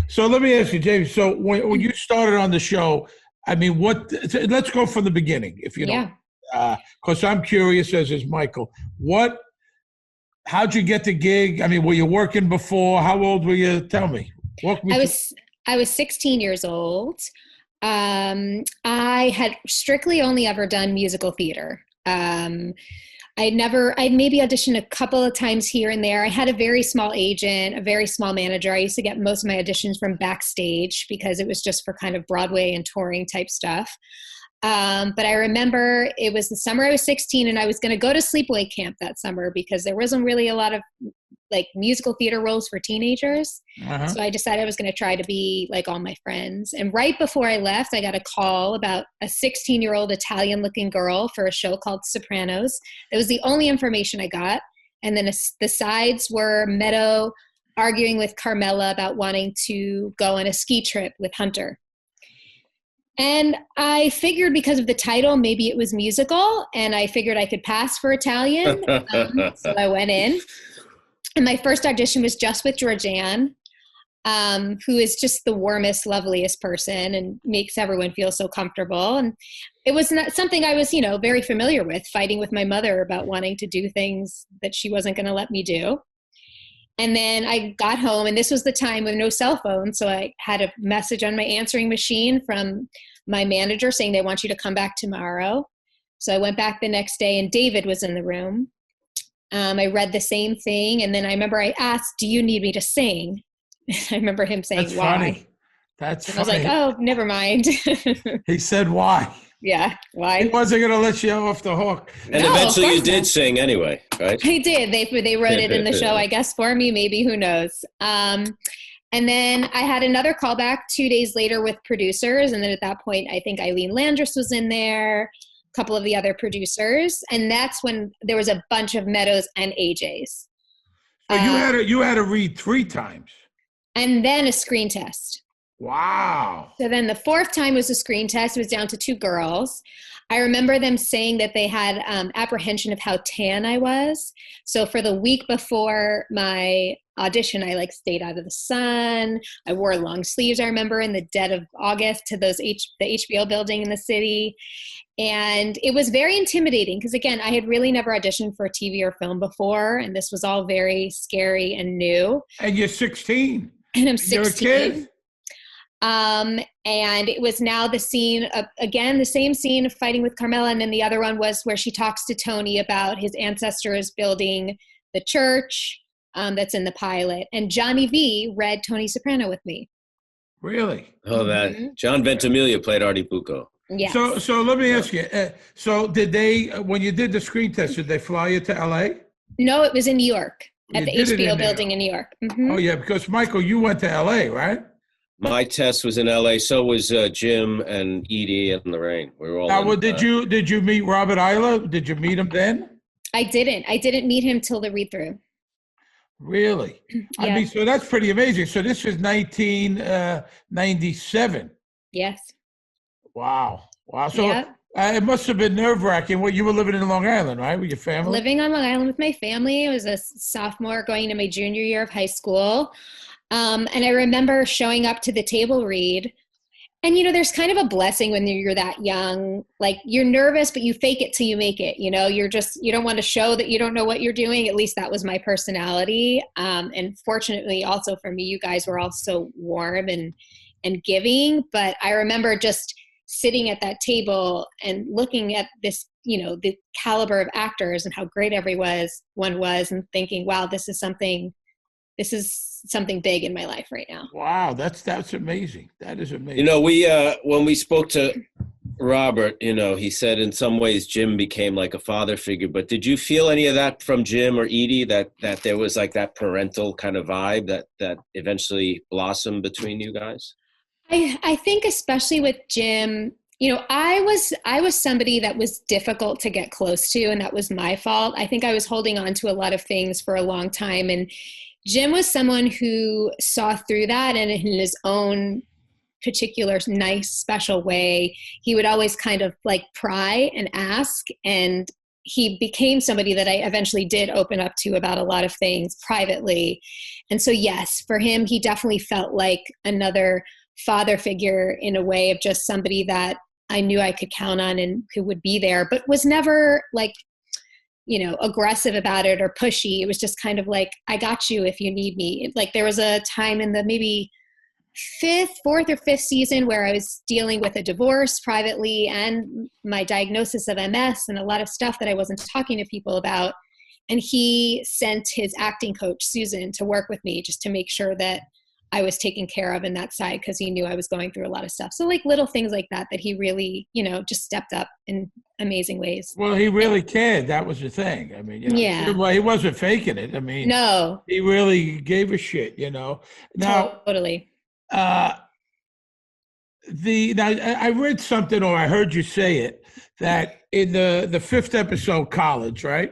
So let me ask you, James. So when you started on the show, I mean, let's go from the beginning, if you don't, Yeah. because I'm curious, as is Michael. How'd you get the gig? I mean, were you working before? How old were you? Tell me. Walk me I through. was I was 16 years old. I had strictly only ever done musical theater. I'd maybe auditioned a couple of times here and there. I had a very small agent, a very small manager. I used to get most of my auditions from backstage because it was just for kind of Broadway and touring type stuff. But I remember it was the summer I was 16 and I was going to go to sleepaway camp that summer because there wasn't really a lot of like musical theater roles for teenagers. Uh-huh. So I decided I was going to try to be like all my friends. And right before I left, I got a call about a 16-year-old Italian looking girl for a show called Sopranos. That was the only information I got. And then the sides were Meadow arguing with Carmela about wanting to go on a ski trip with Hunter. And I figured because of the title, maybe it was musical, and I figured I could pass for Italian. So I went in. And my first audition was just with Georgianne, who is just the warmest, loveliest person and makes everyone feel so comfortable. And it was not something I was, very familiar with, fighting with my mother about wanting to do things that she wasn't going to let me do. And then I got home, and this was the time with no cell phone. So I had a message on my answering machine from my manager saying they want you to come back tomorrow. So I went back the next day, and David was in the room. I read the same thing. And then I remember I asked, do you need me to sing? I remember him saying, That's why? funny. That's And I was funny. like, oh, never mind. He said why? Yeah, He why? wasn't going to let you off the hook. And No, of eventually you course did not. sing anyway, right? I did. They wrote it in the show, I guess, for me, maybe, who knows. And then I had another callback 2 days later with producers. And then at that point, I think Eileen Landris was in there, a couple of the other producers. And that's when there was a bunch of Meadows and AJs. So you had to read 3 times. And then a screen test. Wow. So then the 4th time was a screen test. It was down to 2 girls. I remember them saying that they had apprehension of how tan I was. So for the week before my audition, I stayed out of the sun. I wore long sleeves, I remember, in the dead of August to the HBO building in the city. And it was very intimidating because, again, I had really never auditioned for a TV or film before. And this was all very scary and new. And you're 16. And I'm 16. You're a kid. And it was now the scene of, again, the same scene of fighting with Carmela. And then the other one was where she talks to Tony about his ancestors building the church that's in the pilot. And Johnny V read Tony Soprano with me. Really? Oh, that John Ventimiglia played Artie Bucco. Yes. So let me ask you. So did they, when you did the screen test, did they fly you to LA? No, it was in New York at the You did it HBO in there. building in New York. Mhm. Oh yeah, because Michael, you went to LA, right? My test was in LA. So was Jim and Edie and Lorraine. We were all. Now, in, did you meet Robert Isla? Did you meet him then? I didn't meet him till the read-through. Really? I Yeah. mean, so that's pretty amazing. So this was 1997. Yes. Wow. So Yeah. it must have been nerve-wracking. You were living in Long Island, right, with your family? Living on Long Island with my family. I was a sophomore going to my junior year of high school. And I remember showing up to the table read. And, there's kind of a blessing when you're that young. Like, you're nervous, but you fake it till you make it. You don't want to show that you don't know what you're doing. At least that was my personality. And fortunately, also for me, you guys were all so warm and giving. But I remember just sitting at that table and looking at this, the caliber of actors and how great everyone was, and thinking, wow, this is something big in my life right now. Wow, that's amazing. That is amazing. We when we spoke to Robert, he said in some ways Jim became like a father figure. But did you feel any of that from Jim or Edie, that there was like that parental kind of vibe that eventually blossomed between you guys? I think especially with Jim, I was somebody that was difficult to get close to, and that was my fault. I think I was holding on to a lot of things for a long time, and Jim was someone who saw through that, and in his own particular nice, special way, he would always kind of pry and ask, and he became somebody that I eventually did open up to about a lot of things privately. And so, yes, for him, he definitely felt like another father figure in a way of just somebody that I knew I could count on and who would be there, but was never like, aggressive about it or pushy. It was just kind of like, I got you if you need me. Like there was a time in the maybe fourth or fifth season where I was dealing with a divorce privately and my diagnosis of MS and a lot of stuff that I wasn't talking to people about. And he sent his acting coach, Susan, to work with me just to make sure that I was taken care of in that side because he knew I was going through a lot of stuff. So like little things like that he really, just stepped up in amazing ways. Well, he really cared. That was the thing. I mean, Yeah. well, he wasn't faking it. I mean, no, he really gave a shit, Now, totally. I read something or I heard you say it that in the fifth episode, College, right?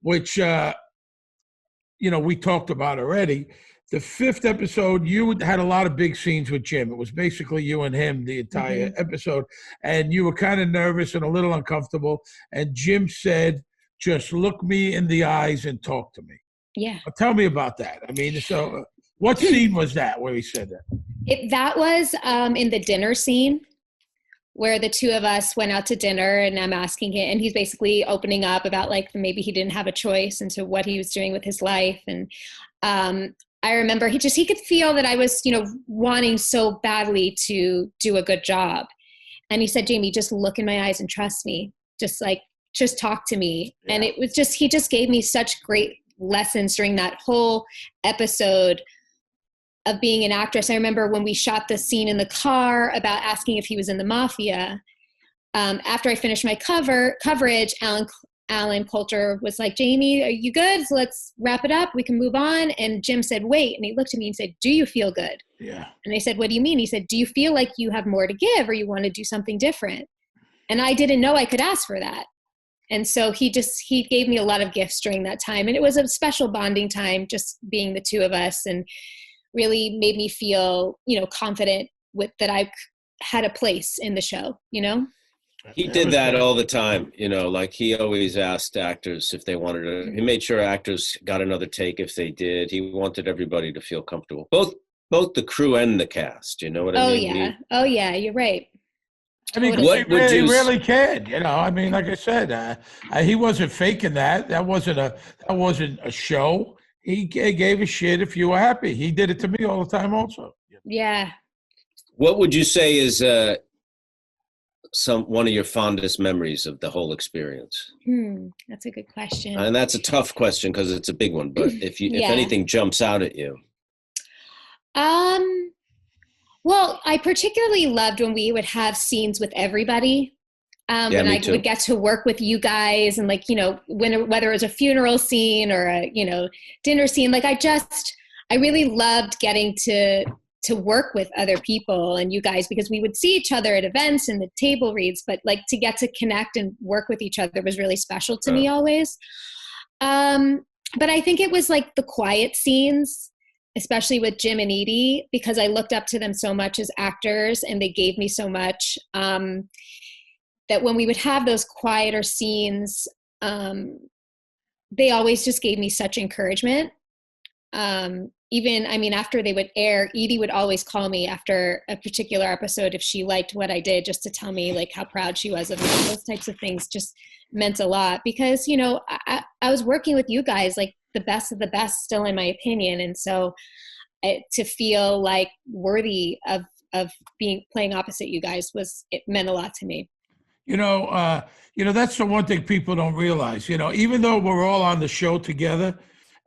Which, we talked about already. The fifth episode, you had a lot of big scenes with Jim. It was basically you and him the entire episode. And you were kind of nervous and a little uncomfortable. And Jim said, just look me in the eyes and talk to me. Yeah. Tell me about that. I mean, so what scene was that where he said that? That was in the dinner scene where the two of us went out to dinner and I'm asking him, and he's basically opening up about like maybe he didn't have a choice into what he was doing with his life. And I remember he could feel that I was, wanting so badly to do a good job. And he said, Jamie, just look in my eyes and trust me. Just talk to me. Yeah. And it was he just gave me such great lessons during that whole episode of being an actress. I remember when we shot the scene in the car about asking if he was in the mafia. After I finished my coverage, Alan Coulter was like, Jamie, are you good? So let's wrap it up. We can move on. And Jim said, wait. And he looked at me and said, do you feel good? Yeah. And I said, what do you mean? He said, do you feel like you have more to give or you want to do something different? And I didn't know I could ask for that. And so he gave me a lot of gifts during that time. And it was a special bonding time, just being the two of us, and really made me feel, confident with that I had a place in the show, He did that all the time, like he always asked actors if they wanted to. He made sure actors got another take if they did. He wanted everybody to feel comfortable, both the crew and the cast. You know what I mean? Oh yeah, you're right. I mean, what he really cared. I mean, like I said, he wasn't faking that. That wasn't a show. He gave a shit if you were happy. He did it to me all the time, also. Yeah. What would you say is one of your fondest memories of the whole experience? That's a good question. And that's a tough question because it's a big one, but if anything jumps out at you. Well, I particularly loved when we would have scenes with everybody. And I would get to work with you guys and whether it was a funeral scene or a, dinner scene, I really loved getting to work with other people and you guys, because we would see each other at events and the table reads, but to get to connect and work with each other was really special to me always. But I think it was the quiet scenes, especially with Jim and Edie, because I looked up to them so much as actors and they gave me so much, that when we would have those quieter scenes, they always just gave me such encouragement. After they would air, Edie would always call me after a particular episode if she liked what I did, just to tell me how proud she was of me. Those types of things just meant a lot because, I was working with you guys, the best of the best still in my opinion. And so to feel worthy of playing opposite you guys it meant a lot to me. That's the one thing people don't realize, even though we're all on the show together,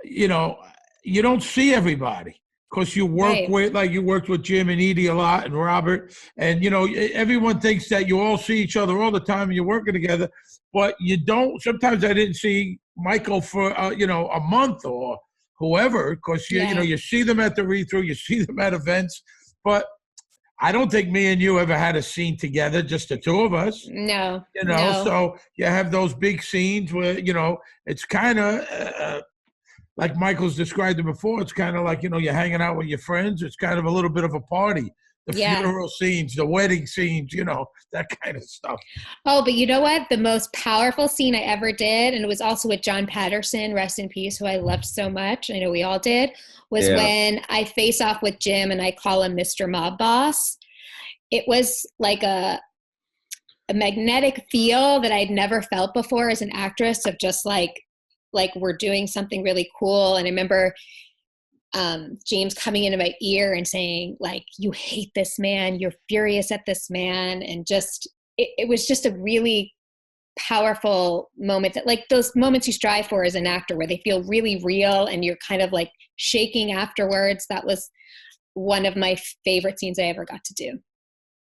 you don't see everybody because you work with, you worked with Jim and Edie a lot and Robert. And, everyone thinks that you all see each other all the time and you're working together, but you don't. Sometimes I didn't see Michael for, a month or whoever, because, you see them at the read-through, you see them at events, but I don't think me and you ever had a scene together, just the two of us. No. So you have those big scenes where, it's kind of like Michael's described it before. It's kind of you're hanging out with your friends. It's kind of a little bit of a party. the Yeah. funeral scenes, the wedding scenes, you know, that kind of stuff. Oh, but you know what? The most powerful scene I ever did, and it was also with John Patterson, rest in peace, who I loved so much. I know we all did, was when I face off with Jim and I call him Mr. Mob Boss. It was like a magnetic feel that I'd never felt before as an actress, of just like we're doing something really cool. And I remember James coming into my ear and saying, like, you hate this man, you're furious at this man. And just, it was just a really powerful moment, that like those moments you strive for as an actor where they feel really real and you're kind of like shaking afterwards. That was one of my favorite scenes I ever got to do.